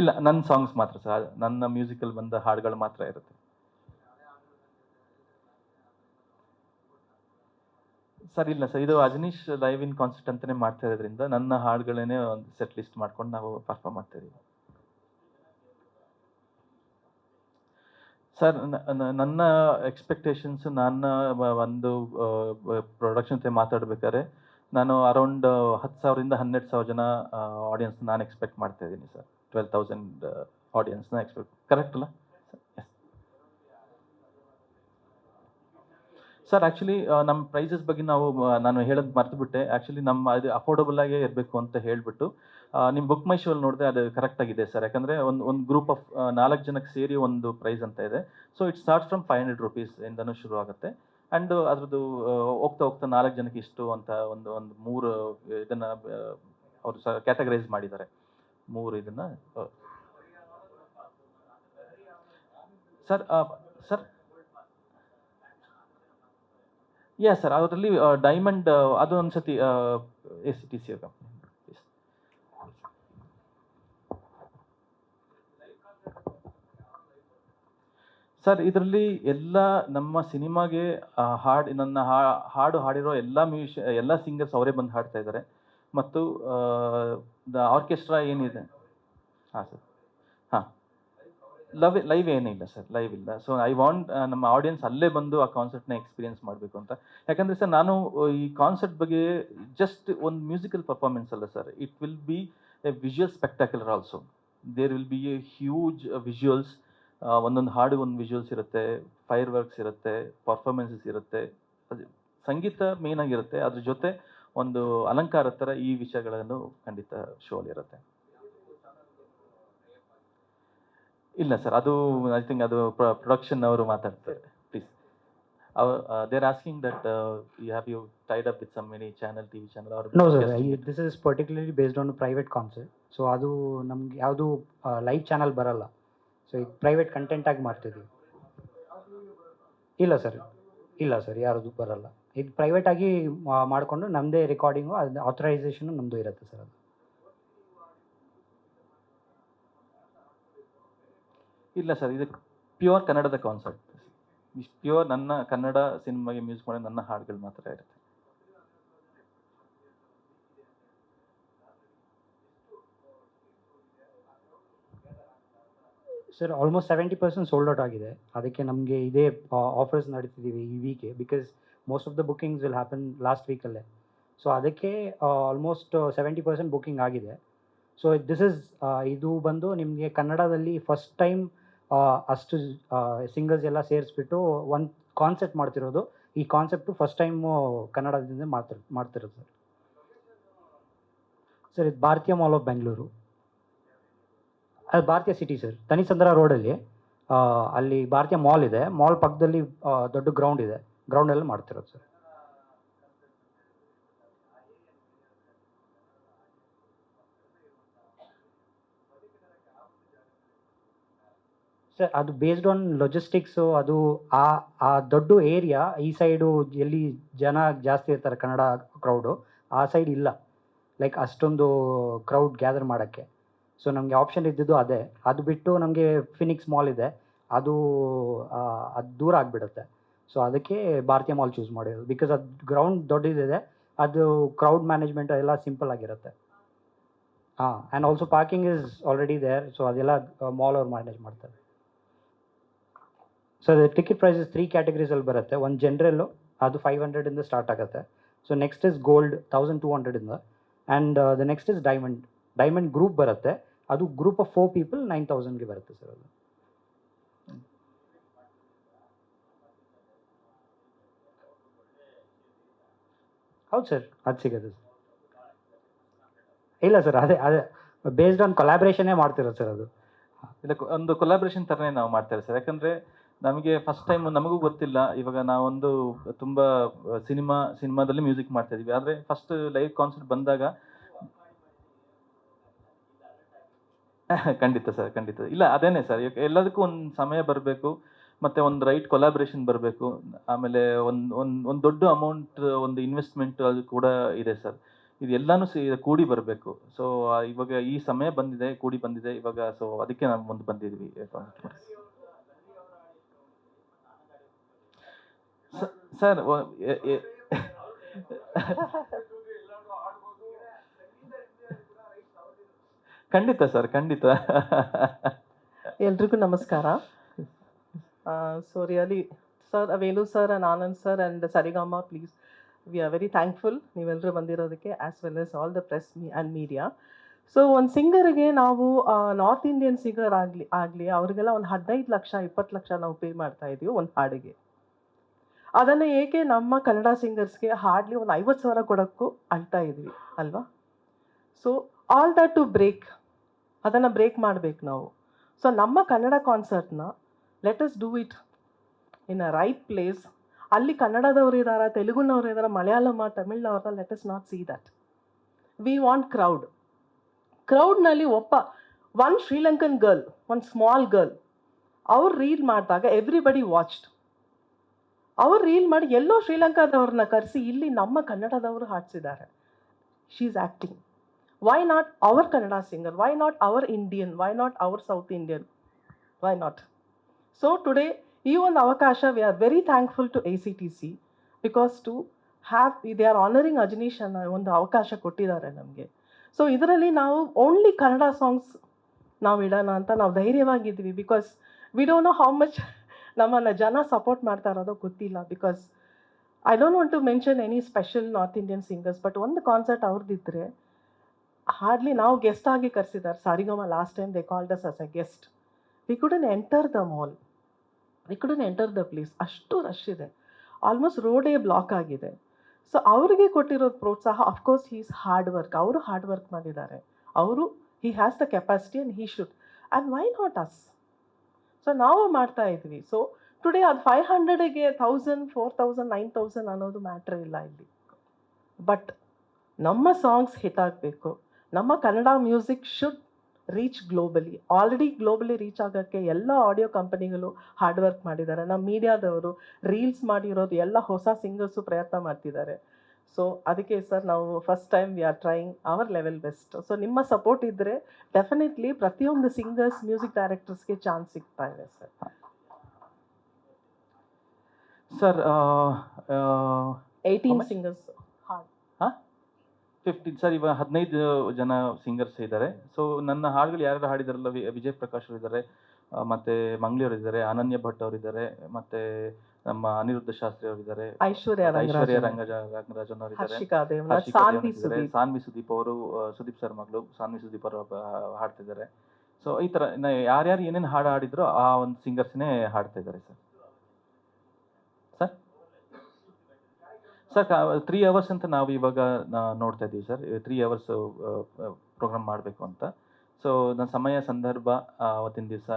ಇಲ್ಲ, ನನ್ನ ಸಾಂಗ್ಸ್ ಮಾತ್ರ ಸರ್. ನನ್ನ ಮ್ಯೂಸಿಕಲ್ ಬಂದ ಹಾಡುಗಳು ಮಾತ್ರ ಇರುತ್ತೆ. ಸರ್ ಇಲ್ಲ ಸರ್, ಇದು ಅಜನೀಶ್ ಲೈವ್ ಇನ್ ಕಾನ್ಸರ್ಟ್ ಅಂತಾನೆ ಮಾಡ್ತಾ ಇರೋದ್ರಿಂದ ನನ್ನ ಹಾಡುಗಳನ್ನೇ ಒಂದು ಸೆಟ್ ಲಿಸ್ಟ್ ಮಾಡ್ಕೊಂಡು ನಾವು ಪರ್ಫಾರ್ಮ್ ಮಾಡ್ತಾ ಇದೀವಿ. ಸರ್ ನನ್ನ ಎಕ್ಸ್ಪೆಕ್ಟೇಷನ್ಸ್, ನನ್ನ ಒಂದು ಪ್ರೊಡಕ್ಷನ್ ಜೊತೆ ಮಾತಾಡ್ಬೇಕಾದ್ರೆ ನಾನು ಅರೌಂಡ್ 10,000 ಇಂದ 12,000 ಜನ ಆಡಿಯನ್ಸ್ ನಾನು ಎಕ್ಸ್ಪೆಕ್ಟ್ ಮಾಡ್ತಾ ಇದ್ದೀನಿ ಸರ್. 12,000 ಆಡಿಯನ್ಸ್ನ ಎಕ್ಸ್ಪೆಕ್ಟ್, ಕರೆಕ್ಟ್ ಅಲ್ಲ ಎಸ್ ಸರ್? ಆ್ಯಕ್ಚುಲಿ ನಮ್ಮ ಪ್ರೈಸಸ್ ಬಗ್ಗೆ ನಾನು ಹೇಳೋದು ಮರ್ತುಬಿಟ್ಟೆ. ಆ್ಯಕ್ಚುಲಿ ನಮ್ಮ ಅದು ಅಫೋರ್ಡಬಲ್ ಆಗೇ ಇರಬೇಕು ಅಂತ ಹೇಳಿಬಿಟ್ಟು ನಿಮ್ಮ ಬುಕ್ ಮೈ ಶೋಲ್ಲಿ ನೋಡಿದೆ, ಅದು ಕರೆಕ್ಟ್ ಆಗಿದೆ ಸರ್. ಯಾಕಂದರೆ ಒಂದು ಗ್ರೂಪ್ ಆಫ್ 4 ಜನಕ್ಕೆ ಸೇರಿ ಒಂದು ಪ್ರೈಸ್ ಅಂತ ಇದೆ. So it starts from 500 rupees ಇಂದನೂ ಶುರು ಆಗುತ್ತೆ. ಆ್ಯಂಡ್ ಅದ್ರದ್ದು ಹೋಗ್ತಾ ಹೋಗ್ತಾ 4 ಜನಕ್ಕೆ ಇಷ್ಟು ಅಂತ ಒಂದು 3 ಇದನ್ನು ಅವರು ಕ್ಯಾಟಗರೈಸ್ ಮಾಡಿದ್ದಾರೆ. 3 ಇದನ್ನು ಸರ್. ಸರ್ ಯಾ ಸರ್, ಅದರಲ್ಲಿ ಡೈಮಂಡ್ ಅದು ಒಂದ್ಸತಿ ACTC ಕಂಪ್ನಿ. ಸರ್ ಇದರಲ್ಲಿ ಎಲ್ಲ ನಮ್ಮ ಸಿನಿಮಾಗೆ ನನ್ನ ಹಾಡು ಹಾಡಿರೋ ಎಲ್ಲ ಸಿಂಗರ್ಸ್ ಅವರೇ ಬಂದು ಹಾಡ್ತಾ ಇದ್ದಾರೆ. ಮತ್ತು ಆರ್ಕೆಸ್ಟ್ರಾ ಏನಿದೆ, ಹಾಂ ಸರ್, ಹಾಂ, ಲೈವ್ ಏನಿಲ್ಲ ಸರ್, ಲೈವ್ ಇಲ್ಲ. ಸೊ ಐ ವಾಂಟ್ ನಮ್ಮ ಆಡಿಯನ್ಸ್ ಅಲ್ಲೇ ಬಂದು ಆ ಕಾನ್ಸರ್ಟ್ನ ಎಕ್ಸ್ಪೀರಿಯನ್ಸ್ ಮಾಡಬೇಕು ಅಂತ. ಯಾಕಂದರೆ ಸರ್, ನಾನು ಈ ಕಾನ್ಸರ್ಟ್ ಬಗ್ಗೆ ಜಸ್ಟ್ ಒಂದು ಮ್ಯೂಸಿಕಲ್ ಪರ್ಫಾರ್ಮೆನ್ಸ್ ಅಲ್ಲ sir, it will be a visual spectacular also. There will be a huge visuals. ಒಂದೊಂದು ಹಾಡು ಒಂದು ವಿಜುವಲ್ಸ್ ಇರುತ್ತೆ, ಫೈರ್ ವರ್ಕ್ಸ್ ಇರುತ್ತೆ, ಪರ್ಫಾರ್ಮೆನ್ಸಸ್ ಇರುತ್ತೆ, ಅದು ಸಂಗೀತ ಮೇನ್ ಆಗಿರುತ್ತೆ. ಅದ್ರ ಜೊತೆ ಒಂದು ಅಲಂಕಾರ ಥರ ಈ ವಿಷಯಗಳನ್ನು ಖಂಡಿತ ಶೋಲಿ ಇರುತ್ತೆ. ಇಲ್ಲ ಸರ್, ಅದು ಐ ಥಿಂಕ್ ಅದು ಪ್ರೊಡಕ್ಷನ್ ಅವರು ಮಾತಾಡ್ತಾರೆ. Please, they're asking that you tied up with some many channel, TV channel are? No sir, this is particularly based on private concert. So ಅದು ನಮ್ಗೆ ಯಾವುದು ಲೈವ್ ಚಾನಲ್ ಬರಲ್ಲ. ಸೊ ಇದು private content ಆಗಿ ಮಾಡ್ತಿದ್ದೀವಿ. ಇಲ್ಲ ಸರ್, ಇಲ್ಲ ಸರ್, ಯಾವುದು ಬರಲ್ಲ. ಇದು ಪ್ರೈವೇಟ್ ಆಗಿ ಮಾಡಿಕೊಂಡು ನಮ್ಮದೇ ರೆಕಾರ್ಡಿಂಗು, ಅದು ಆಥರೈಸೇಷನು ನಮ್ಮದು ಇರುತ್ತೆ ಸರ್. ಅದು ಇಲ್ಲ ಸರ್, ಇದು ಪ್ಯೂರ್ ಕನ್ನಡದ ಕಾನ್ಸರ್ಟ್. ಪ್ಯೂರ್ ನನ್ನ ಕನ್ನಡ ಸಿನಿಮಾಗೆ ಮ್ಯೂಸಿಕ್ ಮಾಡಿ ನನ್ನ ಹಾಡುಗಳು ಮಾತ್ರ ಇರುತ್ತೆ. ಸರ್ ಆಲ್ಮೋಸ್ಟ್ 70% ಸೋಲ್ಡ್ ಔಟ್ ಆಗಿದೆ. ಅದಕ್ಕೆ ನಮಗೆ ಇದೇ ಆಫರ್ಸ್ ನಡೀತಿದ್ದೀವಿ ಈ ವೀಕೆ, because most of the bookings will happen last ವೀಕಲ್ಲೇ. ಸೊ ಅದಕ್ಕೆ ಆಲ್ಮೋಸ್ಟ್ 70% ಬುಕ್ಕಿಂಗ್ ಆಗಿದೆ. ಸೊ ಇದು ಬಂದು ನಿಮಗೆ ಕನ್ನಡದಲ್ಲಿ ಫಸ್ಟ್ ಟೈಮ್ ಅಷ್ಟು ಸಿಂಗರ್ಸ್ ಎಲ್ಲ ಸೇರಿಸ್ಬಿಟ್ಟು ಒಂದು ಕಾನ್ಸೆಪ್ಟ್ ಮಾಡ್ತಿರೋದು. ಈ ಕಾನ್ಸೆಪ್ಟು ಫಸ್ಟ್ ಟೈಮು ಕನ್ನಡದಿಂದ ಮಾಡ್ತಿರೋದು ಸರ್. ಸರ್ ಇದು ಭಾರತೀಯ ಮಾಲ್ ಆಫ್ ಬೆಂಗಳೂರು. ಅದು ಭಾರತೀಯ ಸಿಟಿ ಸರ್, ತನಿಸಂದ್ರ ರೋಡಲ್ಲಿ. ಅಲ್ಲಿ ಭಾರತೀಯ ಮಾಲ್ ಇದೆ, ಮಾಲ್ ಪಕ್ಕದಲ್ಲಿ ದೊಡ್ಡ ಗ್ರೌಂಡ್ ಇದೆ, ಗ್ರೌಂಡಲ್ಲಿ ಮಾಡ್ತಿರೋದು ಸರ್. ಸರ್ ಅದು ಬೇಸ್ಡ್ ಆನ್ ಲಾಜಿಸ್ಟಿಕ್ಸು. ಅದು ಆ ದೊಡ್ಡ ಏರಿಯಾ ಈ ಸೈಡು ಎಲ್ಲಿ ಜನ ಜಾಸ್ತಿ ಇರ್ತಾರೆ ಕನ್ನಡ ಕ್ರೌಡು, ಆ ಸೈಡ್ ಇಲ್ಲ ಲೈಕ್ ಅಷ್ಟೊಂದು ಕ್ರೌಡ್ ಗ್ಯಾದರ್ ಮಾಡೋಕ್ಕೆ. ಸೊ ನಮಗೆ ಆಪ್ಷನ್ ಇದ್ದಿದ್ದು ಅದೇ. ಅದು ಬಿಟ್ಟು ನಮಗೆ ಫಿನಿಕ್ಸ್ ಮಾಲ್ ಇದೆ, ಅದು ದೂರ ಆಗಿಬಿಡುತ್ತೆ. ಸೊ ಅದಕ್ಕೆ ಭಾರತೀಯ ಮಾಲ್ ಚೂಸ್ ಮಾಡಿರೋದು, ಬಿಕಾಸ್ ಅದು ಗ್ರೌಂಡ್ ದೊಡ್ಡದಿದೆ, ಅದು ಕ್ರೌಡ್ ಮ್ಯಾನೇಜ್ಮೆಂಟ್ ಎಲ್ಲ ಸಿಂಪಲ್ ಆಗಿರುತ್ತೆ. ಹಾಂ, and also parking is already there. So ಅದೆಲ್ಲ ಮಾಲ್ ಅವ್ರು ಮ್ಯಾನೇಜ್ ಮಾಡ್ತಾರೆ. ಸೊ ದ ಟಿಕೆಟ್ ಪ್ರೈಸಸ್ 3 ಕ್ಯಾಟಗರೀಸಲ್ಲಿ ಬರುತ್ತೆ. ಒಂದು ಜನರಲ್ಲು, ಅದು 500 ಇಂದ ಸ್ಟಾರ್ಟ್ ಆಗುತ್ತೆ. ಸೊ ನೆಕ್ಸ್ಟ್ ಇಸ್ ಗೋಲ್ಡ್ 1,200 ಇಂದ, and the next is diamond group ಬರುತ್ತೆ. ಅದು ಗ್ರೂಪ್ ಆಫ್ 4 ಪೀಪಲ್ 9,000ಗೆ ಬರುತ್ತೆ ಸರ್. ಅದು ಹೌದು ಸರ್, ಅದು ಸಿಗುತ್ತೆ ಸರ್. ಇಲ್ಲ ಸರ್, ಅದೇ ಬೇಸ್ಡ್ ಆನ್ ಕೊಲಾಬ್ರೇಷನ್ನೇ ಮಾಡ್ತಿರೋದು ಸರ್. ಅದು ಇಲ್ಲ, ಒಂದು ಕೊಲಾಬ್ರೇಷನ್ ಥರನೇ ನಾವು ಮಾಡ್ತೇವೆ ಸರ್. ಯಾಕಂದರೆ ನಮಗೆ ಫಸ್ಟ್ ಟೈಮ್ ನಮಗೂ ಗೊತ್ತಿಲ್ಲ. ಇವಾಗ ನಾವೊಂದು ತುಂಬ ಸಿನಿಮಾದಲ್ಲಿ ಮ್ಯೂಸಿಕ್ ಮಾಡ್ತಾ ಇದೀವಿ, ಆದರೆ ಫಸ್ಟ್ ಲೈವ್ ಕಾನ್ಸರ್ಟ್ ಬಂದಾಗ ಖಂಡಿತ ಸರ್, ಖಂಡಿತ. ಇಲ್ಲ ಅದೇನೇ ಸರ್, ಎಲ್ಲದಕ್ಕೂ ಒಂದು ಸಮಯ ಬರಬೇಕು, ಮತ್ತು ಒಂದು ರೈಟ್ ಕೊಲಾಬ್ರೇಷನ್ ಬರಬೇಕು. ಆಮೇಲೆ ಒಂದು ದೊಡ್ಡ ಅಮೌಂಟ್, ಒಂದು ಇನ್ವೆಸ್ಟ್ಮೆಂಟ್ ಅದು ಕೂಡ ಇದೆ ಸರ್. ಇದೆಲ್ಲಾನು ಕೂಡಿ ಬರಬೇಕು. ಸೊ ಇವಾಗ ಈ ಸಮಯ ಬಂದಿದೆ, ಕೂಡಿ ಬಂದಿದೆ ಇವಾಗ. ಸೊ ಅದಕ್ಕೆ ನಾವು ಮುಂದೆ ಬಂದಿದ್ವಿ. ಸರ್ ಖಂಡಿತ ಸರ್, ಖಂಡಿತ. ಎಲ್ರಿಗೂ ನಮಸ್ಕಾರ. So really sir, Velu sir and Anand sir and Saregama, please, we are very thankful ನೀವೆಲ್ಲರೂ ಬಂದಿರೋದಕ್ಕೆ, as well as all the press and media. So ಒಂದು ಸಿಂಗರ್ಗೆ ನಾವು ನಾರ್ತ್ ಇಂಡಿಯನ್ ಸಿಂಗರ್ ಆಗಲಿ ಅವ್ರಿಗೆಲ್ಲ ಒಂದು 15 ಲಕ್ಷ 20 ಲಕ್ಷ ನಾವು ಪೇ ಮಾಡ್ತಾ ಇದ್ದೀವಿ ಒಂದು ಹಾಡಿಗೆ. ಅದನ್ನು ಏಕೆ ನಮ್ಮ ಕನ್ನಡ ಸಿಂಗರ್ಸ್ಗೆ ಹಾರ್ಡ್ಲಿ ಒಂದು 50,000 ಕೊಡೋಕ್ಕೂ ಅಳ್ತಾ ಇದ್ವಿ ಅಲ್ವಾ? So all that to break, ಅದನ್ನು ಬ್ರೇಕ್ ಮಾಡಬೇಕು ನಾವು. ಸೊ ನಮ್ಮ ಕನ್ನಡ ಕಾನ್ಸರ್ಟ್ನ let us do it in a right place. ಅಲ್ಲಿ ಕನ್ನಡದವ್ರು ಇದ್ದಾರೆ, ತೆಲುಗುನವ್ರು ಇದ್ದಾರೆ, ಮಲಯಾಳಮ, ತಮಿಳ್ನವ್ರನ್ನ let us not see that. We want ಕ್ರೌಡ್ನಲ್ಲಿ ಒನ್ ಶ್ರೀಲಂಕನ್ ಗರ್ಲ್, ಒಂದು ಸ್ಮಾಲ್ ಗರ್ಲ್, ಅವ್ರು ರೀಲ್ ಮಾಡಿದಾಗ ಎವ್ರಿಬಡಿ ವಾಚ್ಡ್. ಅವ್ರು ರೀಲ್ ಮಾಡಿ ಎಲ್ಲೋ ಶ್ರೀಲಂಕಾದವ್ರನ್ನ ಕರೆಸಿ ಇಲ್ಲಿ ನಮ್ಮ ಕನ್ನಡದವರು ಹಾಡ್ಸಿದ್ದಾರೆ. She is acting. Why not our Kannada singer? Why not our Indian? Why not our South Indian? Why not? So today, ಈ ಒಂದು ಅವಕಾಶ, we are very thankful to ACTC because they are honoring Ajaneesh ಅನ್ನೋ ಒಂದು ಅವಕಾಶ ಕೊಟ್ಟಿದ್ದಾರೆ ನಮಗೆ. So ಇದರಲ್ಲಿ ನಾವು ಓನ್ಲಿ ಕನ್ನಡ ಸಾಂಗ್ಸ್ ನಾವು ಇಡೋಣ ಅಂತ ನಾವು ಧೈರ್ಯವಾಗಿದ್ವಿ. Because we don't know how much ನಮ್ಮನ್ನು ಜನ ಸಪೋರ್ಟ್ ಮಾಡ್ತಾ ಇರೋದು ಗೊತ್ತಿಲ್ಲ. Because I don't want to mention any special north Indian singers, but ಒಂದು ಕಾನ್ಸರ್ಟ್ ಅವ್ರದ್ದಿದ್ರೆ ಹಾರ್ಡ್ಲಿ ನಾವು ಗೆಸ್ಟ್ ಆಗಿ ಕರೆಸಿದ್ದಾರೆ. Saregama last time they called us us a guest. We couldn't enter the mall, we couldn't enter the place, ಅಷ್ಟು rush ಇದೆ, almost ರೋಡೇ block ಆಗಿದೆ. So ಅವ್ರಿಗೆ ಕೊಟ್ಟಿರೋದು ಪ್ರೋತ್ಸಾಹ, of course he is hard work, ಅವರು ಹಾರ್ಡ್ ವರ್ಕ್ ಮಾಡಿದ್ದಾರೆ, he has the capacity and he should, and why not us? So ನಾವು ಮಾಡ್ತಾ ಇದ್ವಿ. ಸೊ ಟುಡೇ ಅದು 500ಗೆ 1000, 4000, 9000 ಅನ್ನೋದು ಮ್ಯಾಟ್ರ್ ಇಲ್ಲ ಇಲ್ಲಿ. ಬಟ್ ನಮ್ಮ ಸಾಂಗ್ಸ್ ಹಿಟ್ ಆಗಬೇಕು, ನಮ್ಮ Kannada music should reach globally. Already globally reach ಆಗೋಕ್ಕೆ ಎಲ್ಲ ಆಡಿಯೋ ಕಂಪನಿಗಳು ಹಾರ್ಡ್ ವರ್ಕ್ ಮಾಡಿದ್ದಾರೆ. ನಮ್ಮ ಮೀಡಿಯಾದವರು ರೀಲ್ಸ್ ಮಾಡಿರೋದು ಎಲ್ಲ ಹೊಸ ಸಿಂಗರ್ಸು ಪ್ರಯತ್ನ ಮಾಡ್ತಿದ್ದಾರೆ. ಸೊ ಅದಕ್ಕೆ ಸರ್ ನಾವು first time we are trying hour level best. So ನಿಮ್ಮ ಸಪೋರ್ಟ್ ಇದ್ದರೆ ಡೆಫಿನೆಟ್ಲಿ ಪ್ರತಿಯೊಂದು ಸಿಂಗರ್ಸ್, ಮ್ಯೂಸಿಕ್ ಡೈರೆಕ್ಟರ್ಸ್ಗೆ ಚಾನ್ಸ್ ಸಿಗ್ತಾ ಇದೆ ಸರ್. ಸರ್ 18 ಸಿಂಗರ್ಸ್ 15 ಸರ್, ಇವಾಗ 15 ಜನ ಸಿಂಗರ್ಸ್ ಇದ್ದಾರೆ. ಸೊ ನನ್ನ ಹಾಡುಗಳು ಯಾರು ಹಾಡಿದಾರಲ್ಲ, ವಿಜಯ್ ಪ್ರಕಾಶ್ ಅವರು ಇದ್ದಾರೆ, ಮತ್ತು ಮಂಗ್ಳಿಯವರು ಇದ್ದಾರೆ, ಅನನ್ಯ ಭಟ್ ಅವರು ಇದ್ದಾರೆ, ಮತ್ತು ನಮ್ಮ ಅನಿರುದ್ಧ ಶಾಸ್ತ್ರಿ ಅವರು ಇದ್ದಾರೆ, ಐಶ್ವರ್ಯ ರಂಗರಾಜನ್ ಅವರು ಇದ್ದಾರೆ, ಸಾನ್ವಿ ಸುದೀಪ್ ಅವರು, ಸುದೀಪ್ ಸರ್ ಮಗಳು ಸಾನ್ವಿ ಸುದೀಪ್ ಅವರು ಹಾಡ್ತಿದ್ದಾರೆ. ಸೊ ಈ ಥರ ಯಾರ್ಯಾರು ಏನೇನು ಹಾಡು ಹಾಡಿದ್ರು ಆ ಒಂದು ಸಿಂಗರ್ಸ್ನೇ ಹಾಡ್ತಾ ಇದ್ದಾರೆ ಸರ್. ಸರ್ 3 hours ಅಂತ ನಾವು ಇವಾಗ ನೋಡ್ತಾ ಇದ್ದೀವಿ ಸರ್. 3 hours ಪ್ರೋಗ್ರಾಮ್ ಮಾಡಬೇಕು ಅಂತ. ಸೊ ನನ್ನ ಸಮಯ ಸಂದರ್ಭ ಅವತ್ತಿನ ದಿವಸ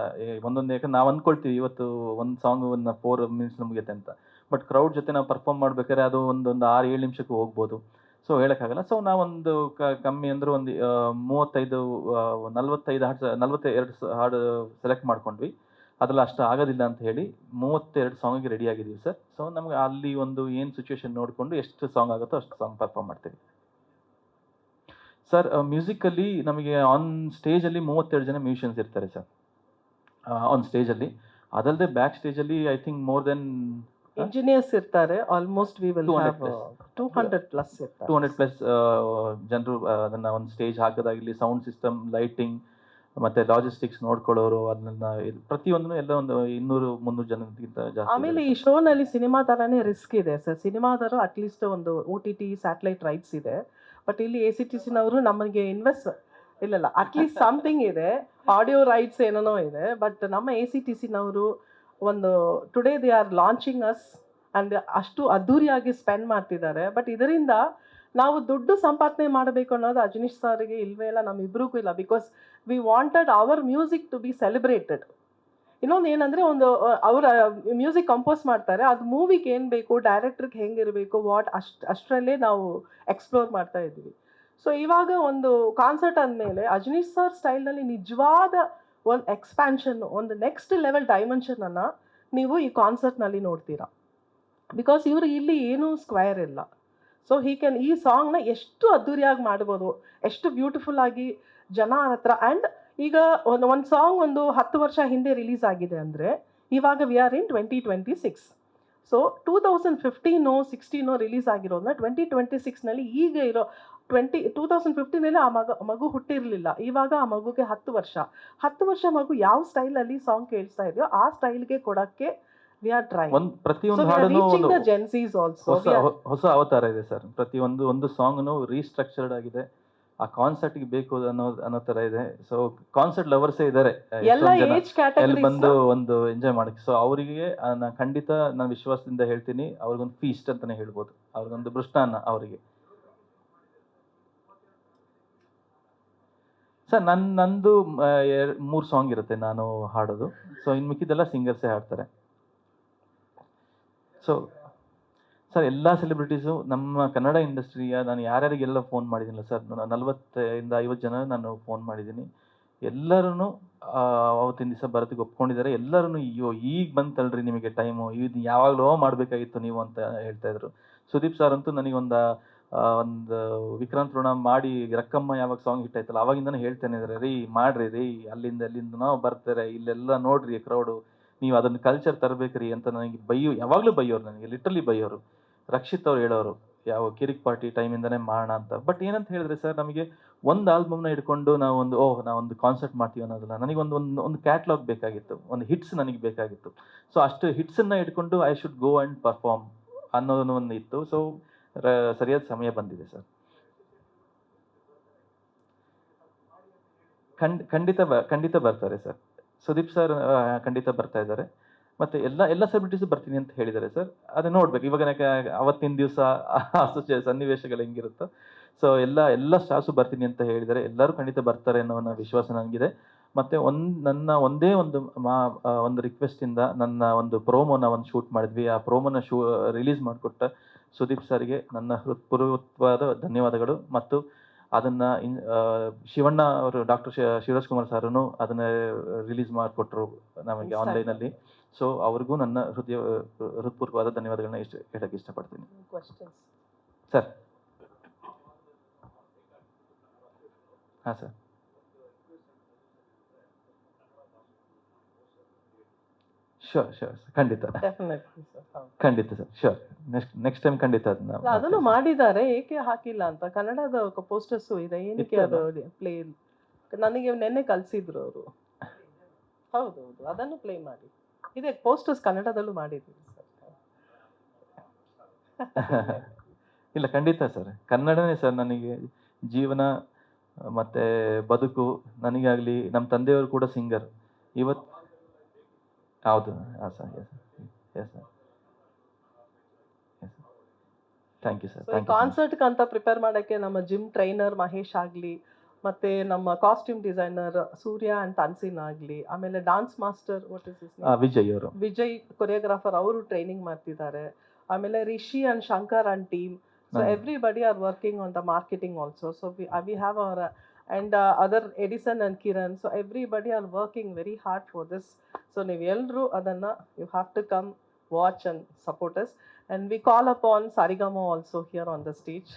ಒಂದೊಂದು, ಯಾಕಂದ್ರೆ ನಾವು ಅಂದ್ಕೊಳ್ತೀವಿ ಇವತ್ತು ಒಂದು ಸಾಂಗ್ ಒಂದು 4 minutes ಮುಗಿಯುತ್ತೆ ಅಂತ. ಬಟ್ ಕ್ರೌಡ್ ಜೊತೆ ನಾವು ಪರ್ಫಾರ್ಮ್ ಮಾಡ್ಬೇಕಾದ್ರೆ ಅದು ಒಂದು 6-7 ನಿಮಿಷಕ್ಕೆ ಹೋಗ್ಬೋದು. ಸೊ ಹೇಳೋಕ್ಕಾಗಲ್ಲ. ಸೊ ನಾವೊಂದು ಕಮ್ಮಿ ಅಂದ್ರೆ ಒಂದು 42 ಹಾಡು ಸೆಲೆಕ್ಟ್ ಮಾಡ್ಕೊಂಡ್ವಿ. ಅದ್ರಲ್ಲಿ ಅಷ್ಟು ಆಗೋದಿಲ್ಲ ಅಂತ ಹೇಳಿ 32 ಸಾಂಗಿಗೆ ರೆಡಿ ಆಗಿದ್ದೀವಿ ಸರ್. ಸೊ ನಮ್ಗೆ ಅಲ್ಲಿ ಒಂದು ಏನು ಸಿಚುವೇಶನ್ ನೋಡಿಕೊಂಡು ಎಷ್ಟು ಸಾಂಗ್ ಆಗುತ್ತೋ ಅಷ್ಟು ಸಾಂಗ್ ಪರ್ಫಾರ್ಮ್ ಮಾಡ್ತೀವಿ ಸರ್. ಮ್ಯೂಸಿಕಲ್ಲಿ ನಮಗೆ ಆನ್ ಸ್ಟೇಜಲ್ಲಿ 32 ಜನ ಮ್ಯೂಸಿಷಿಯನ್ಸ್ ಇರ್ತಾರೆ ಸರ್ ಆನ್ ಸ್ಟೇಜಲ್ಲಿ. ಅದಲ್ಲದೆ ಬ್ಯಾಕ್ ಸ್ಟೇಜಲ್ಲಿ I think more than engineers ಇರ್ತಾರೆ. ಆಲ್ಮೋಸ್ಟ್ ವಿ ವಿಲ್ ಹ್ಯಾವ್ 200+ ಜನರು ಅದನ್ನು ಒಂದು ಸ್ಟೇಜ್ ಹಾಕೋದಾಗಿರಲಿ, ಸೌಂಡ್ ಸಿಸ್ಟಮ್, ಲೈಟಿಂಗ್, ಮತ್ತೆ ಲಾಜಿಸ್ಟಿಕ್ಸ್ ನೋಡ್ಕೊಳ್ಳೋರು, ಅದನ್ನ ಪ್ರತಿಯೊಂದನ್ನು ಎಲ್ಲ ಒಂದು 200-300 ಜನಕ್ಕಿಂತ ಜಾಸ್ತಿ. ಆಮೇಲೆ ಈ ಶೋನಲ್ಲಿ ಸಿನಿಮಾ ಥರನೇ ರಿಸ್ಕ್ ಇದೆ ಸರ್. ಸಿನಿಮಾದರು ಅಟ್ಲೀಸ್ಟ್ ಒಂದು OTT ಸ್ಯಾಟಲೈಟ್ ರೈಟ್ಸ್ ಇದೆ. ಬಟ್ ಇಲ್ಲಿ ACTCನವರು ನಮಗೆ ಇಲ್ಲ ಅಟ್ಲೀಸ್ಟ್ ಸಮಥಿಂಗ್ ಇದೆ, ಆಡಿಯೋ ರೈಟ್ಸ್ ಏನೇನೋ ಇದೆ. ಬಟ್ ನಮ್ಮ ACTCನವರು ಒಂದು today they are launching us and ಅಷ್ಟು ಅದ್ಧೂರಿಯಾಗಿ ಸ್ಪೆಂಡ್ ಮಾಡ್ತಿದ್ದಾರೆ. ಬಟ್ ಇದರಿಂದ ನಾವು ದುಡ್ಡು ಸಂಪಾದನೆ ಮಾಡಬೇಕು ಅನ್ನೋದು ಅಜನೀಶ್ ಸರ್ಗೆ ಇಲ್ವೇ ಇಲ್ಲ, ನಮ್ಮಿಬ್ರಿಗೂ ಇಲ್ಲ. Because we wanted our music to be celebrated. ಇನ್ನೊಂದು ಏನಂದರೆ, ಒಂದು ಅವರ ಮ್ಯೂಸಿಕ್ ಕಂಪೋಸ್ ಮಾಡ್ತಾರೆ, ಅದು ಮೂವಿಗೆ ಏನು ಬೇಕು, ಡೈರೆಕ್ಟ್ರಿಗೆ ಹೆಂಗಿರಬೇಕು, ಅಷ್ಟರಲ್ಲೇ ನಾವು ಎಕ್ಸ್ಪ್ಲೋರ್ ಮಾಡ್ತಾ ಇದ್ವಿ. ಸೊ ಇವಾಗ ಒಂದು ಕಾನ್ಸರ್ಟ್ ಅಂದಮೇಲೆ ಅಜನೀಶ್ ಸರ್ ಸ್ಟೈಲ್ನಲ್ಲಿ ನಿಜವಾದ ಒಂದು ಎಕ್ಸ್ಪ್ಯಾನ್ಷನ್, ಒಂದು ನೆಕ್ಸ್ಟ್ ಲೆವೆಲ್ ಡೈಮೆನ್ಷನನ್ನು ನೀವು ಈ ಕಾನ್ಸರ್ಟ್ನಲ್ಲಿ ನೋಡ್ತೀರಾ. ಬಿಕಾಸ್ ಇವರು ಇಲ್ಲಿ ಏನೂ ಸ್ಕ್ವೇರ್ ಇಲ್ಲ. ಸೊ ಹೀ ಕ್ಯಾನ್ ಈ ಸಾಂಗ್ನ ಎಷ್ಟು ಅದ್ದೂರಿಯಾಗಿ ಮಾಡ್ಬೋದು, ಎಷ್ಟು ಬ್ಯೂಟಿಫುಲ್ ಆಗಿ ಜನ ಹತ್ರ. ಆ್ಯಂಡ್ ಈಗ ಒಂದು ಸಾಂಗ್ ಒಂದು 10 ವರ್ಷ ಹಿಂದೆ ರಿಲೀಸ್ ಆಗಿದೆ ಅಂದರೆ ಇವಾಗ we are in 2026. So 2015-16 release ಆಗಿರೋದನ್ನ 2026ನಲ್ಲಿ ಈಗ ಇರೋ 2015ನಲ್ಲಿ ಆ ಮಗು ಹುಟ್ಟಿರಲಿಲ್ಲ. ಇವಾಗ ಆ ಮಗುಗೆ 10 ವರ್ಷ. 10 ವರ್ಷ ಮಗು ಯಾವ ಸ್ಟೈಲಲ್ಲಿ ಸಾಂಗ್ ಕೇಳಿಸ್ತಾ ಇದೆಯೋ ಆ ಸ್ಟೈಲ್ಗೆ ಕೊಡೋಕ್ಕೆ ವಿ ಆರ್ ಟ್ರೈಂಗ್. ಪ್ರತಿಯೊಂದು ಹಾಡನ್ನು Gen Zs also. ಹೊಸ ಅವತಾರ ಇದೆ ಸರ್. ಒಂದು ಸಾಂಗ್ನು ರೀಸ್ಟ್ರಕ್ಚರ್ಡ್ ಆಗಿದೆ, ಆ ಕಾನ್ಸರ್ಟ್ಗೆ ಬೇಕು ಅನ್ನೋ ತರ ಇದೆ. ಸೊ ಕಾನ್ಸರ್ಟ್ ಲವರ್ಸೇ ಇದ್ದಾರೆ ಎಲ್ಲ ಏಜ್ ಕ್ಯಾಟಗರಿ ಬಂದು ಒಂದು ಎಂಜಾಯ್ ಮಾಡಕ್ಕೆ. ಸೊ ಅವರಿಗೆ ಖಂಡಿತ ನಾನು ವಿಶ್ವಾಸದಿಂದ ಹೇಳ್ತೀನಿ, ಅವ್ರಿಗೊಂದು ಫೀಸ್ಟ್ ಅಂತಾನೆ ಹೇಳ್ಬೋದು, ಅವ್ರಿಗೊಂದು ಮೃಷ್ಟಾನ್ನ ಅವರಿಗೆ. ಸರ್ ನಂದು 3 ಸಾಂಗ್ ಇರುತ್ತೆ ನಾನು ಹಾಡೋದು. ಸೊ ಇನ್ನು ಮಿಕ್ಕಿದೆಲ್ಲ ಸಿಂಗರ್ಸೇ ಹಾಡ್ತಾರೆ. ಸೊ ಸರ್ ಎಲ್ಲ ಸೆಲೆಬ್ರಿಟೀಸು ನಮ್ಮ ಕನ್ನಡ ಇಂಡಸ್ಟ್ರಿಯ ನಾನು ಯಾರ್ಯಾರಿಗೆಲ್ಲ ಫೋನ್ ಮಾಡಿದ್ದೀನಲ್ಲ ಸರ್, 40-50 ಜನ ನಾನು ಫೋನ್ ಮಾಡಿದ್ದೀನಿ. ಎಲ್ಲರೂ ಅವತ್ತಿನ ದಿವಸ ಬರೋದಕ್ಕೆ ಒಪ್ಕೊಂಡಿದ್ದಾರೆ. ಎಲ್ಲರೂ ಅಯ್ಯೋ ಈಗ ಬಂತಲ್ರಿ ನಿಮಗೆ ಟೈಮು, ಇದು ಯಾವಾಗಲೂ ಮಾಡಬೇಕಾಗಿತ್ತು ನೀವು ಅಂತ ಹೇಳ್ತಾ ಇದ್ರು. ಸುದೀಪ್ ಸರ್ ಅಂತೂ ನನಗೊಂದು ವಿಕ್ರಾಂತ್ ಋಣ ಮಾಡಿ ರಕ್ಕಮ್ಮ ಯಾವಾಗ ಸಾಂಗ್ ಹಿಟ್ ಆಯ್ತಲ್ಲ ಅವಾಗಿಂದನೇ ಹೇಳ್ತಾನೆ ಇದ್ದಾರೆ, ರೀ ಮಾಡ್ರಿ ರೀ, ಅಲ್ಲಿಂದ ಬರ್ತಾರೆ, ಇಲ್ಲೆಲ್ಲ ನೋಡ್ರಿ ಕ್ರೌಡು, ನೀವು ಅದನ್ನ ಕಲ್ಚರ್ ತರಬೇಕ್ರಿ ಅಂತ ನನಗೆ ಯಾವಾಗಲೂ ಬೈಯೋರು, ನನಗೆ ಲಿಟ್ರಲಿ ಬೈಯೋರು. ರಕ್ಷಿತ್ ಅವ್ರು ಹೇಳೋರು ಯಾವ ಕಿರಿಕ್ ಪಾರ್ಟಿ ಟೈಮಿಂದನೇ ಮಾಡೋಣ ಅಂತ. ಬಟ್ ಏನಂತ ಹೇಳಿದ್ರೆ ಸರ್, ನಮಗೆ ಒಂದು ಆಲ್ಬಮ್ನ ಹಿಡ್ಕೊಂಡು ನಾವೊಂದು ಕಾನ್ಸರ್ಟ್ ಮಾಡ್ತೀವಿ ಅನ್ನೋದಲ್ಲ, ನನಗೆ ಒಂದು ಕ್ಯಾಟ್ಲಾಗ್ ಬೇಕಾಗಿತ್ತು, ಒಂದು ಹಿಟ್ಸ್ ನನಗೆ ಬೇಕಾಗಿತ್ತು. ಸೊ ಅಷ್ಟು ಹಿಟ್ಸನ್ನು ಹಿಡ್ಕೊಂಡು I should go and perform ಅನ್ನೋದನ್ನು ಒಂದು ಇತ್ತು. ಸೊ ಸರಿಯಾದ ಸಮಯ ಬಂದಿದೆ ಸರ್. ಖಂಡಿತ ಬರ್ತಾರೆ ಸರ್. ಸುದೀಪ್ ಸರ್ ಖಂಡಿತ ಬರ್ತಾ ಇದ್ದಾರೆ. ಮತ್ತೆ ಎಲ್ಲ ಸೆಲೆಬ್ರಿಟೀಸು ಬರ್ತೀನಿ ಅಂತ ಹೇಳಿದ್ದಾರೆ ಸರ್. ಅದೇ ನೋಡ್ಬೇಕು ಇವಾಗ ಅವತ್ತಿನ ದಿವಸ ಸನ್ನಿವೇಶಗಳು ಹೆಂಗಿರುತ್ತೋ. ಸೊ ಎಲ್ಲ ಸ್ಟಾರ್ಸು ಬರ್ತೀನಿ ಅಂತ ಹೇಳಿದ್ದಾರೆ. ಎಲ್ಲರೂ ಖಂಡಿತ ಬರ್ತಾರೆ ಅನ್ನೋ ವಿಶ್ವಾಸ ನನಗಿದೆ. ಮತ್ತೆ ನನ್ನ ಒಂದೇ ಒಂದು ರಿಕ್ವೆಸ್ಟಿಂದ ನನ್ನ ಒಂದು ಪ್ರೋಮೋನ ಶೂಟ್ ಮಾಡಿದ್ವಿ. ಆ ಪ್ರೋಮೋನ ರಿಲೀಸ್ ಮಾಡಿಕೊಟ್ಟ ಸುದೀಪ್ ಸರ್ಗೆ ನನ್ನ ಹೃತ್ಪೂರ್ವಕವಾದ ಧನ್ಯವಾದಗಳು. ಮತ್ತು ಅದನ್ನ ಶಿವಣ್ಣ ಅವರು, ಡಾಕ್ಟರ್ ಶಿವರಾಜ್ ಕುಮಾರ್ ಸಾರನು ಅದನ್ನ ರಿಲೀಸ್ ಮಾಡಿಕೊಟ್ರು ನಮಗೆ ಆನ್ಲೈನಲ್ಲಿ. ಸೊ ಅವ್ರಿಗೂ ನನ್ನ ಹೃತ್ಪೂರ್ವಕವಾದ ಧನ್ಯವಾದಗಳನ್ನ ಹೇಳಕ್ಕೆ ಇಷ್ಟಪಡ್ತೀನಿ ಸರ್. ಹಾಂ ಸರ್. ಶೋರ್ ಖಂಡಿತ ಸರ್. ಶೋರ್ ನೆಕ್ಸ್ಟ್ ಟೈಮ್ ಖಂಡಿತ ಅದನ್ನು ಮಾಡಿದ್ದಾರೆ. ಏಕೆ ಹಾಕಿಲ್ಲ ಅಂತ ಕನ್ನಡದ ಪೋಸ್ಟರ್ಸು ಇದೆ, ಏನಕ್ಕೆ ಅದು ಪ್ಲೇ ನನಗೆ ನೆನ್ನೆ ಕಳ್ಸಿದ್ರು ಅವರು. ಹೌದು, ಅದನ್ನು ಪ್ಲೇ ಮಾಡಿ. ಇದೆ ಪೋಸ್ಟರ್ಸ್ ಕನ್ನಡದಲ್ಲೂ ಮಾಡಿದ್ದೀವಿ ಸರ್. ಇಲ್ಲ ಖಂಡಿತ ಸರ್, ಕನ್ನಡನೇ ಸರ್ ನನಗೆ ಜೀವನ ಮತ್ತೆ ಬದುಕು. ನನಗಾಗಲಿ ನಮ್ಮ ತಂದೆಯವರು ಕೂಡ ಸಿಂಗರ್ ಇವತ್ತು. ಹೌದು, ಹಾಂ sir. Yes sir. Thank you sir. ಕಾನ್ಸರ್ಟ್ಗೆ ಅಂತ ಪ್ರಿಪೇರ್ ಮಾಡೋಕ್ಕೆ ನಮ್ಮ ಜಿಮ್ ಟ್ರೈನರ್ ಮಹೇಶ್ ಆಗಲಿ, ಮತ್ತು ನಮ್ಮ ಕಾಸ್ಟ್ಯೂಮ್ ಡಿಸೈನರ್ ಸೂರ್ಯ ಆ್ಯಂಡ್ ತಾನ್ಸಿನ್ ಆಗಲಿ, ಆಮೇಲೆ ಡಾನ್ಸ್ ಮಾಸ್ಟರ್ ವಿಜಯ್ ಕೊರಿಯೋಗ್ರಾಫರ್ ಅವರು ಟ್ರೈನಿಂಗ್ ಮಾಡ್ತಿದ್ದಾರೆ. ಆಮೇಲೆ Rishi and Shankar and team. So everybody are working on the marketing also. So we have our and other Edison and Kiran. So everybody are working very hard for this. So ನೀವು ಎಲ್ಲರೂ ಅದನ್ನು you have to come watch and support us. And we call upon Sarigama also here on the stage.